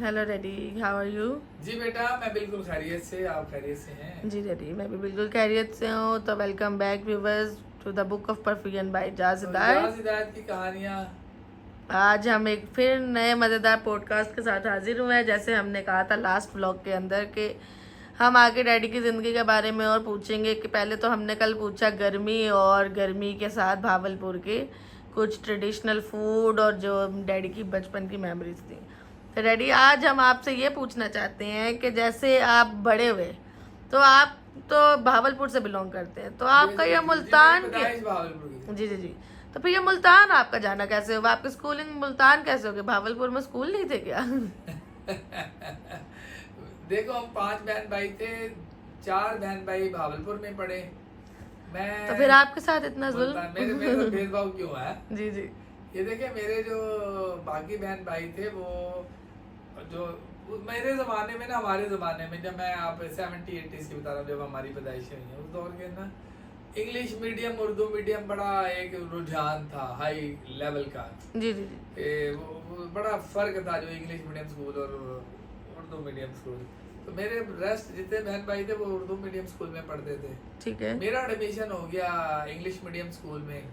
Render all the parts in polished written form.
Hello daddy, how are you? जी बेटा, मैं बिल्कुल खैरियत से। आप खैरियत से हैं? जी डैडी, मैं भी बिल्कुल खैरियत से हूँ। तो welcome back viewers to the book of परफियन बाय इजाज़ तो हिदायत। इजाज़ हिदायत की कहानियाँ। आज हम एक फिर नए मज़ेदार पॉडकास्ट के साथ हाजिर हुए हैं। जैसे हमने कहा था लास्ट व्लॉग के अंदर कि हम आगे डैडी की ज़िंदगी के बारे में और पूछेंगे। कि पहले तो हमने कल पूछा गर्मी, और गर्मी के साथ भावलपुर के कुछ ट्रेडिशनल फूड और जो डैडी की बचपन की मेमोरीज थी। तो डैडी, आज हम आपसे ये पूछना चाहते हैं कि जैसे आप बड़े हुए, तो आप तो भावलपुर से बिलोंग करते हैं, तो आपका ये मुल्तान के भावलपुर की। जी जी जी, तो फिर ये मुल्तान आपका जाना कैसे हुआ? आपकी स्कूलिंग मुल्तान कैसे हो गई? भावलपुर में स्कूल नहीं थे क्या? देखो, हम 5 बहन भाई थे। 4 बहन भाई भावलपुर में पढ़े। मैं तो फिर आपके साथ इतना मुल्तान, मेरे जुल्म? साथ भेदभाव क्यों है? जी जी ये देखिए, मेरे जो बाकी बहन भाई थे वो जो मेरे ज़माने में ना, हमारे ज़माने में, जब मैं आप 70-80s की बता रहा हूँ, जब हमारी पैदाइश हुई है, उस दौर के ना इंग्लिश मीडियम उर्दू मीडियम बड़ा एक रुझान था, हाई लेवल का। जी जी जी वो बड़ा फ़र्क था, जो इंग्लिश मीडियम स्कूल और उर्दू मीडियम स्कूल। तो मेरे रेस्ट जितने बहन भाई थे वो उर्दू मीडियम स्कूल में पढ़ते थे। ठीक है। मेरा एडमिशन हो गया इंग्लिश मीडियम स्कूल में,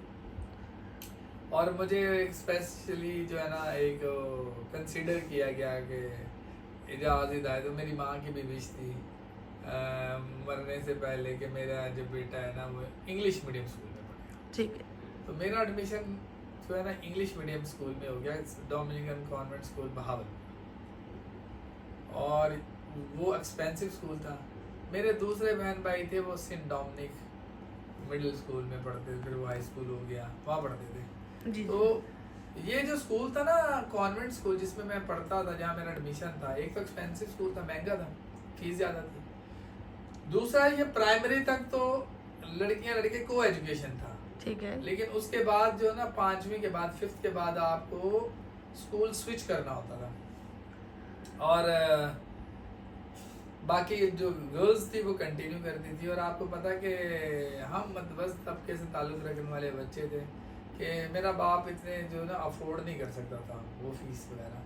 और मुझे स्पेशली जो है ना एक कंसीडर किया गया कि इजाज़ हिदायत, तो मेरी माँ की भी विश थी मरने से पहले कि मेरा जो बेटा है ना वो इंग्लिश मीडियम स्कूल में पढ़े। ठीक है। तो मेरा एडमिशन जो है ना इंग्लिश मीडियम स्कूल में हो गया, डोमिनिकन कॉन्वेंट स्कूल बहावलपुर, और वो एक्सपेंसिव स्कूल था। मेरे दूसरे बहन भाई थे वो सेंट डोमिनिक मिडिल स्कूल में पढ़ते थे, फिर वो हाई स्कूल हो गया, वहाँ पढ़ते थे। जी तो ये जो स्कूल था ना कॉन्वेंट स्कूल जिसमें मैं पढ़ता था, जहाँ मेरा एडमिशन था, एक तो एक्सपेंसिव स्कूल था, महंगा था, फीस ज़्यादा थी। दूसरा, ये प्राइमरी तक तो लड़कियां लड़के को एजुकेशन था। ठीक है। लेकिन उसके बाद जो ना 5वीं के बाद 5th के बाद आपको स्कूल स्विच करना होता था, और बाकी जो गर्ल्स थी वो कंटिन्यू करती थी। और आपको पता कि हम मध्यवस्थ तबके से ताल्लुक़ रखने वाले बच्चे थे कि मेरा बाप इतने जो ना अफोर्ड नहीं कर सकता था वो फीस वगैरह।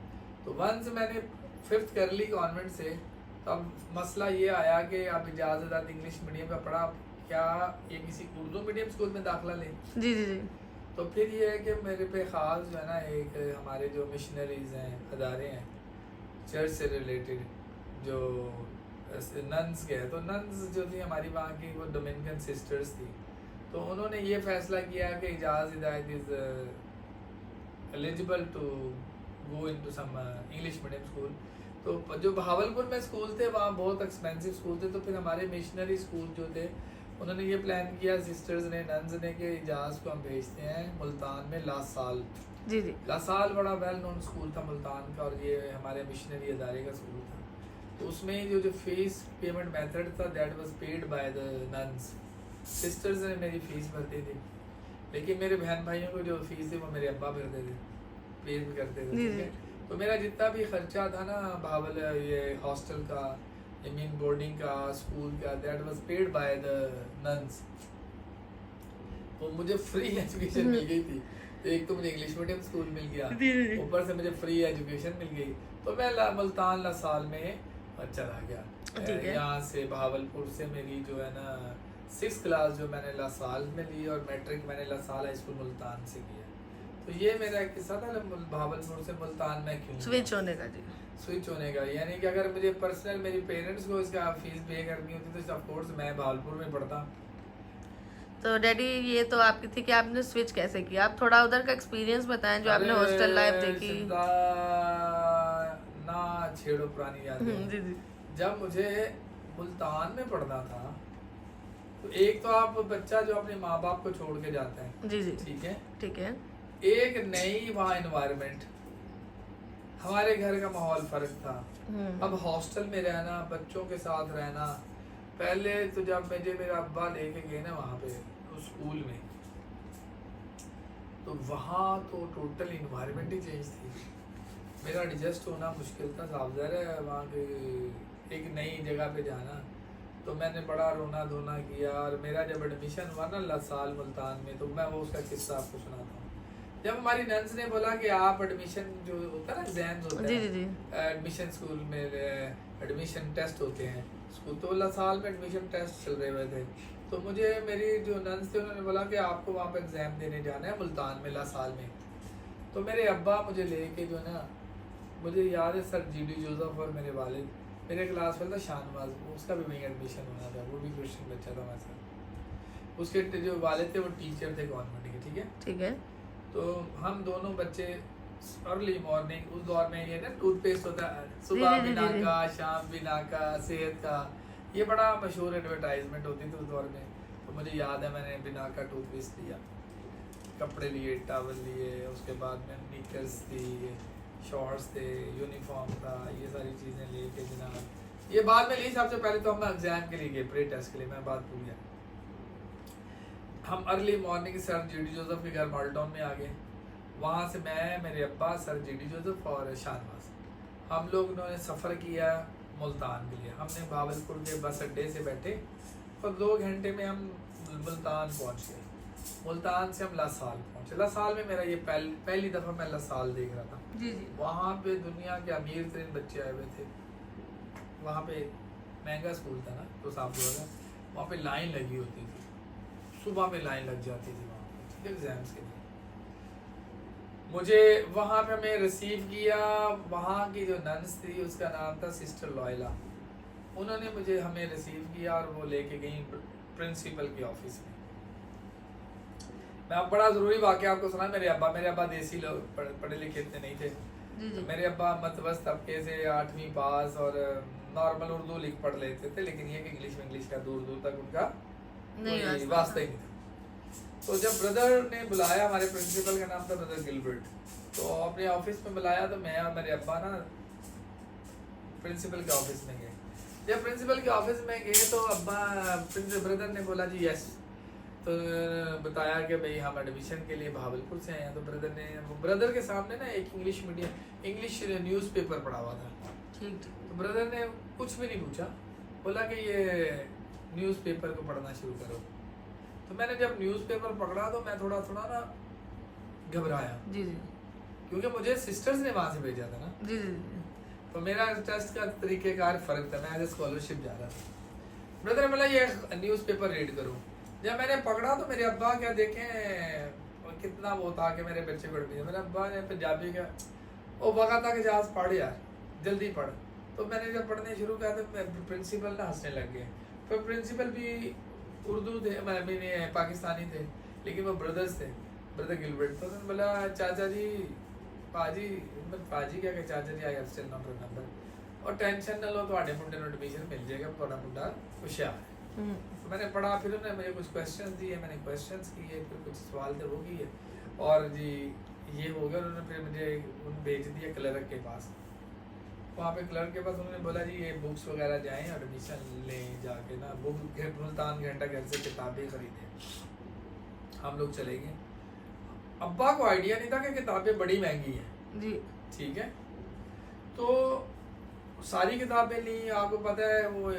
तो वंस मैंने 5th कर ली कॉन्वेंट से, तब मसला ये आया कि आप इजाज़त इंग्लिश मीडियम का पढ़ा, क्या ये किसी उर्दू मीडियम स्कूल में दाखिला लें? जी जी जी तो फिर ये है कि मेरे पे ख़ास जो है ना एक हमारे जो मिशनरीज़ हैं, अदारे हैं चर्च से रिलेटेड, जो नन्स के हैं, तो नन्स जो थी हमारी वहाँ की वो डोमिनिकन सिस्टर्स थी। तो उन्होंने ये फ़ैसला किया कि Ijaz Hidayat is eligible to go into some English medium school. तो जो भावलपुर में स्कूल थे वहाँ बहुत एक्सपेंसिव स्कूल थे। तो फिर हमारे मिशनरी स्कूल जो थे उन्होंने ये प्लान किया, सिस्टर्स ने, नन्स ने, कि इजाज़ को हम भेजते हैं मुल्तान में लासाल। जी जी लासाल बड़ा वेल नोन स्कूल था मुल्तान का, और ये हमारे मिशनरी अदारे का स्कूल था। तो उसमें जो फीस पेमेंट मेथड था that was paid by the nuns. Sisters ने मेरी फ़ीस भरती थी, लेकिन मेरे बहन भाइयों को जो फीस थी वो मेरे अब्बा भरते थे, पे भी करते थे। ठीक है। तो मेरा जितना भी खर्चा था ना भावल, ये हॉस्टल का, आई मीन बोर्डिंग का, स्कूल का, that was paid by the nuns. तो मुझे फ्री एजुकेशन मिल गई थी। तो एक तो मुझे इंग्लिश मीडियम स्कूल मिल गया, ऊपर से मुझे फ्री एजुकेशन मिल गई। तो मैं मुल्तान लासाल में चला गया। यहाँ से भावलपुर से मेरी जो है ना 6th क्लास जो मैंने लासाल में ली, और मैट्रिक मैंने लासाल हाई स्कूल मुल्तान से किया। तो ये मेरा एक किस्सा था भावलपुर से मुल्तान में क्यों स्विच होने का। जी, स्विच होने का, यानी कि अगर मुझे पर्सनल मेरी पेरेंट्स को इसका फीस पे करनी होती तो ऑफ कोर्स मैं भावलपुर में पढ़ता। तो डैडी, ये तो आपकी थी कि आपने स्विच कैसे किया। आप थोड़ा उधर का एक्सपीरियंस बताएं जो आपने हॉस्टल लाइफ देखी। ना छेड़ो पुरानी यादें। जी जी जब मुझे मुल्तान में पढ़ना था, तो एक तो आप बच्चा जो अपने माँ बाप को छोड़ के जाता है, जी जी ठीक है, ठीक है। एक नई वहाँ एनवायरनमेंट, हमारे घर का माहौल फर्क था। अब हॉस्टल में रहना, बच्चों के साथ रहना, पहले तो जब मुझे मेरा अब्बा लेके गए ना वहाँ पे उस स्कूल में, तो वहाँ तो टोटल इन्वायरमेंट ही चेंज थी। मेरा एडजस्ट होना मुश्किल था, साफ ज़ाहिर है, वहाँ के एक नई जगह पे जाना। तो मैंने बड़ा रोना धोना किया, और मेरा जब एडमिशन हुआ ना लासाल मुल्तान में, तो मैं वो उसका किस्सा आपको सुनाता हूँ। जब हमारी नन्स ने बोला कि आप एडमिशन जो होता है ना एग्जाम्स होते जी हैं, जी जी एडमिशन स्कूल में एडमिशन टेस्ट होते हैं स्कूल, तो अल्लाह साल में एडमिशन टेस्ट चल रहे हुए थे, तो मुझे मेरी जो नन्स थे उन्होंने बोला कि आपको वहाँ पे एग्ज़ाम देने जाना है मुल्तान में ला साल में। तो मेरे अब्बा मुझे लेके जो है ना, मुझे याद है सर जी डी जोसेफ और मेरे वालिद, मेरे क्लास में था शाहनवाज, उसका भी वहीं एडमिशन होना था, वो भी क्रिश्चियन बच्चा था हमारे साथ। उसके जो वालिद थे वो टीचर थे गवर्नमेंट के, ठीक है। ठीक है। तो हम दोनों बच्चे अर्ली मॉर्निंग, उस दौर में ये ना टूथपेस्ट होता है, जी, सुबह जी, जी, बिना जी। का, शाम बिना का, सेहत का, ये बड़ा मशहूर एडवर्टाइजमेंट होती थी उस दौर में। तो मुझे याद है मैंने बिना का टूथपेस्ट लिया, कपड़े लिए, टावल लिए, उसके बाद में निकर्स थी, शॉर्ट्स थे, यूनिफॉर्म था, ये सारी चीज़ें लेके जनाब, ये बाद में ली। सबसे पहले तो हम एग्जाम के लिए गए, प्री टेस्ट के लिए, मैं बात भूल गया। हम early morning sir G D Joseph के घर माल्टाउन में आ गए। वहाँ से मैं, मेरे अब्बा, सर जी डी जोसेफ और शाहनवाज, हम लोग ने सफ़र किया मुल्तान के लिए। हमने भावलपुर के बस अड्डे से बैठे और 2 घंटे में हम मुल्तान पहुँच गए। मुल्तान से हम लासाल पहुँचे। लासाल में मेरा ये पहली दफ़ा मैं लासाल देख रहा था। जी जी वहाँ पे दुनिया के अमीर तरीन बच्चे आए हुए थे। वहाँ पे महंगा स्कूल था ना, तो साहब बोला वहाँ पे लाइन लगी होती थी, सुबह में लाइन लग जाती थी वहाँ पे एग्जाम्स के लिए। मुझे वहाँ पे हमें रिसीव किया, वहाँ की जो नन्स थी उसका नाम था सिस्टर लॉयला, उन्होंने मुझे हमें रिसीव किया और वो लेके गई प्रिंसिपल के ऑफिस में। मैं अब बड़ा ज़रूरी वाक़या आपको सुना। मेरे अब्बा देसी लोग, पढ़े लिखे इतने नहीं थे। जी जी तो मेरे अब्बा मतवस्त तबके से 8वीं पास और नॉर्मल उर्दू लिख पढ़ लेते थे, लेकिन ये कि इंग्लिश का दूर दूर तक उनका नहीं वास्ता ही नहीं था। तो जब ब्रदर ने बुलाया, हमारे प्रिंसिपल का नाम था ब्रदर गिलबर्ट, तो अपने ऑफिस में बुलाया, तो मैं और मेरे अब्बा ना प्रिंसिपल के ऑफिस में गए। जब प्रिंसिपल के ऑफिस में गए तो ब्रदर ने बोला जी यस, तो बताया कि भाई हम एडमिशन के लिए भावलपुर से आए हैं। तो ब्रदर के सामने ना एक इंग्लिश न्यूज़पेपर पढ़ा हुआ था। ठीक ठीक तो ब्रदर ने कुछ भी नहीं पूछा, बोला कि ये न्यूज़पेपर को पढ़ना शुरू करो। तो मैंने जब न्यूज़पेपर पकड़ा तो मैं थोड़ा ना घबराया, जी जी क्योंकि मुझे सिस्टर्स ने वहाँ से भेजा था ना। जी जी तो मेरा टेस्ट का तरीक़ेकार फ़र्क था, मैं एज ए स्कॉलरशिप जा रहा था। ब्रदर ने बोला ये न्यूज़पेपर रीड करो। जब मैंने पकड़ा तो मेरे अब्बा क्या देखें कितना वो था कि मेरे बच्चे को एडमिशन, मेरे अब्बा ने पंजाबी का वो वक़्त था कि जहाँ पढ़ यार जल्दी पढ़। तो मैंने जब पढ़ने शुरू किया तो प्रिंसिपल ना हंसने लग गए। तो प्रिंसिपल भी उर्दू थे, मैंने पाकिस्तानी थे, लेकिन वो ब्रदर्स थे, ब्रदर गिलबर्ट। तो उन्होंने बोला चाचा जी, पाजी क्या कि चाचा जी I have still not remember, और टेंशन ना लो, तो मुंडे को एडमिशन मिल जाएगा, थोड़ा मुंडा होशियार है। तो मैंने पढ़ा, फिर उन्होंने मुझे कुछ क्वेश्चंस दिए, मैंने क्वेश्चंस किए, फिर कुछ सवाल थे वो किए, और जी ये हो गया। उन्होंने फिर मुझे भेज दिया क्लर्क के पास। वहाँ पे क्लर्क के पास उन्होंने बोला जी ये बुक्स वगैरह जाएं एडमिशन लें जाके ना, बुक मुल्तान घंटा घर से किताबें खरीदें। हम लोग चले गए। अब्बा को आइडिया नहीं था कि किताबें बड़ी महंगी हैं जी ठीक है। तो सारी किताबें ली, आपको पता है वो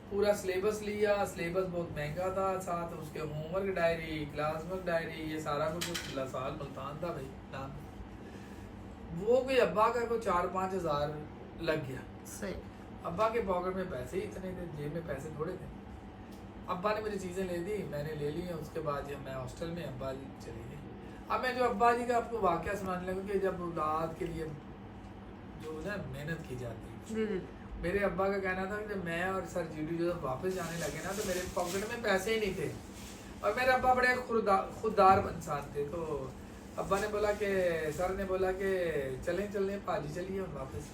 पूरा सिलेबस लिया, सिलेबस बहुत महंगा था, साथ उसके homework diary, class work diary, ये सारा कुछ साल मुल्तान था भाई नाम। वो कोई अब्बा का कोई 4-5 हज़ार लग गया। सही। अब्बा के पॉकेट में पैसे ही इतने थे, जेब में पैसे थोड़े थे। अब्बा ने मुझे चीज़ें ले दी, मैंने ले ली। उसके बाद जब मैं हॉस्टल में, अब्बा जी चले गए। अब मैं जो अब्बा जी का आपको वाक़या सुनाने लगूँ कि जब औलाद के लिए जो ना मेहनत की जाती है। जी जी मेरे अब्बा का कहना था कि जब मैं और सर जी डी जोसेफ वापस जाने लगे ना, तो मेरे पॉकेट में पैसे ही नहीं थे, और मेरे अब्बा बड़े खुददार इंसान थे। तो अब्बा ने बोला कि, सर ने बोला कि चलें पाजी चलिए हम वापस।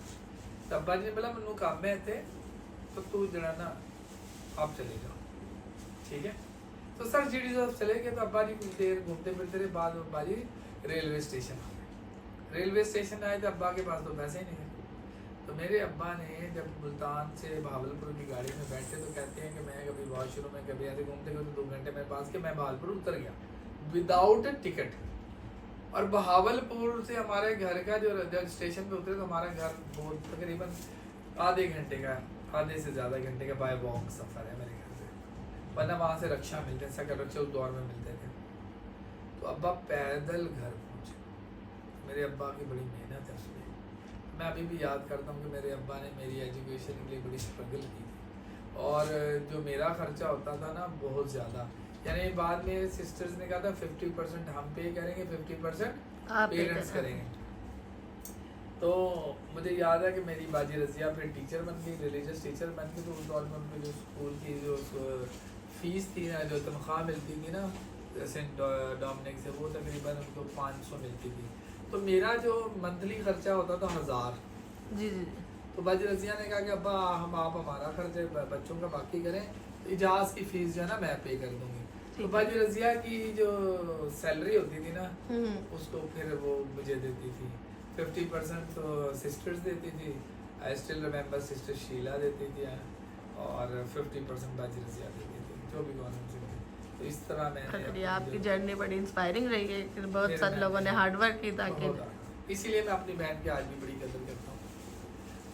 तो अब्बा जी ने बोला मनु काम में थे, तो तू जरा ना आप चले जाओ ठीक है। तो सर जी डी जोसेफ चले गए। तो अब्बा जी कुछ देर घूमते फिरते रहे, बाद अब्बा जी रेलवे स्टेशन आ गए। रेलवे स्टेशन आए तो अब्बा के पास तो पैसे ही नहीं थे। तो मेरे अब्बा ने जब मुल्तान से भावलपुर की गाड़ी में बैठे तो कहते हैं कि मैं कभी वॉशरूम में कभी ऐसे घूमते घूमते 2 घंटे मेरे पास के मैं भावलपुर उतर गया विदाउट टिकट। और भावलपुर से हमारे घर का जो स्टेशन पे उतरे तो हमारा घर बहुत तकरीबन आधे से ज़्यादा घंटे का बाय वॉक सफ़र है मेरे घर से, वरना वहाँ से रक्षा मिलते हैं, सकल रक्षा उस दौर में मिलते थे। तो अब्बा पैदल घर पहुँचे। मेरे अब्बा की बड़ी मेहनत है उसमें। मैं अभी भी याद करता हूँ कि मेरे अब्बा ने मेरी एजुकेशन के लिए बड़ी स्ट्रगल की थी, और जो मेरा खर्चा होता था ना बहुत ज़्यादा, यानी बाद में सिस्टर्स ने कहा था 50% हम पे करेंगे, 50% आप पेरेंट्स करेंगे। तो मुझे याद है कि मेरी बाजी रजिया फिर टीचर बन गई, रिलीजियस टीचर बन गई। तो उस दौर में उनको जो स्कूल की जो फीस थी ना, जो तनख्वाह मिलती थी ना सेंट डोमिनिक से, वो तकरीबन उनको 500 मिलती थी। तो मेरा जो मंथली खर्चा होता था 1000। जी जी। तो बाजी रजिया ने कहा कि अब्बा आप हमारा खर्चे बच्चों का बाकी करें, इजाज़ की फ़ीस जो है ना मैं पे कर दूँगी। तो बाजी रजिया की जो सैलरी होती थी ना, उसको फिर वो मुझे देती थी। 50% तो सिस्टर्स देती थी, I still remember sister Sheela देती थी, और 50% बाजी रजिया देती थी, जो भी गवर्नमेंट से मिली। तो इस तरह मैंने आपकी जर्नी बड़ी इंस्पायरिंग रही है कि बहुत सारे लोगों ने हार्ड वर्क की ताकि, इसीलिए मैं अपनी बहन की आज भी बड़ी कदर करता हूँ।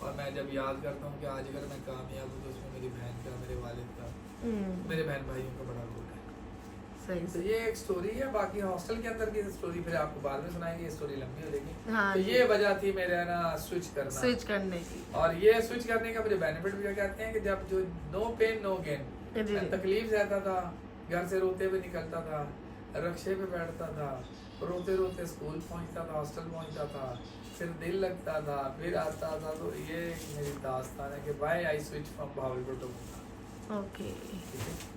और मैं जब याद करता हूँ कि आज अगर मैं कामयाब हूँ तो उसमें मेरी बहन का, मेरे वालिद का, मेरे बहन भाइयों का बड़ा रोल है। सही तो ये एक स्टोरी है। बाकी हॉस्टल के अंदर की स्टोरी फिर आपको बाद में सुनाएंगे, ये स्टोरी लंबी हो जाएगी। हाँ, तो ये वजह थी मेरे ना स्विच करने की। और ये स्विच करने का मुझे बेनिफिट भी कहते हैं कि जब जो नो पेन नो गेन, तकलीफ रहता था, घर से रोते हुए निकलता था, रक्शे पे बैठता था, रोते रोते स्कूल पहुंचता था, हॉस्टल पहुंचता था, फिर दिल लगता था, फिर आता था। तो ये मेरी दास्तान है कि why I switch from Bahawalpur to Mumbai. Okay,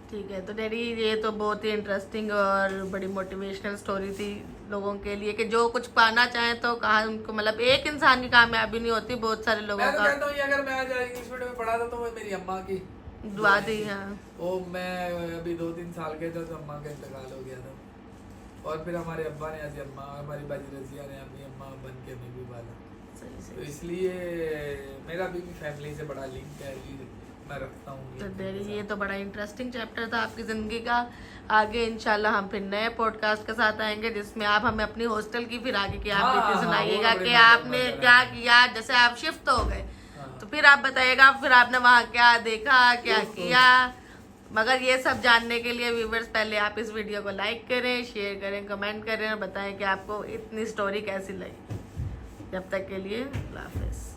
ठीक है। तो डैडी ये तो बहुत ही इंटरेस्टिंग और बड़ी मोटिवेशनल स्टोरी थी लोगों के लिए कि जो कुछ पाना चाहें तो कहा उनको, मतलब एक इंसान की कामयाबी नहीं होती, बहुत सारे लोगों मैं तो का। कहता हूँ अगर मैं आज इंग्लिश मीडियम में पढ़ा था तो वो मेरी अम्मा की दुआ थी। हाँ, वो मैं अभी 2-3 साल के थे तो अम्मा का इंतकाल हो गया था, और फिर हमारे अब्बा ने आज अम्मा, हमारी बाजी रजिया ने अपनी अम्मा बन के हमें भी पाला। तो इसलिए मेरा भी फैमिली से बड़ा लिंक है, मैं रखता हूँ। तो डैडी ये तो बड़ा इंटरेस्टिंग चैप्टर था आपकी ज़िंदगी का। आगे इंशाल्लाह हम फिर नए पॉडकास्ट के साथ आएंगे जिसमें आप हमें अपनी हॉस्टल की फिर आगे की आप डिटेल सुनाइएगा कि आपने क्या किया। जैसे आप शिफ्ट हो गए तो फिर आप बताइएगा फिर आपने वहाँ क्या देखा, क्या किया। मगर ये सब जानने के लिए व्यूवर्स पहले आप इस वीडियो को लाइक करें, शेयर करें, कमेंट करें और बताएं कि आपको इतनी स्टोरी कैसी लगी। जब तक के लिए अल्लाह हाफिज़।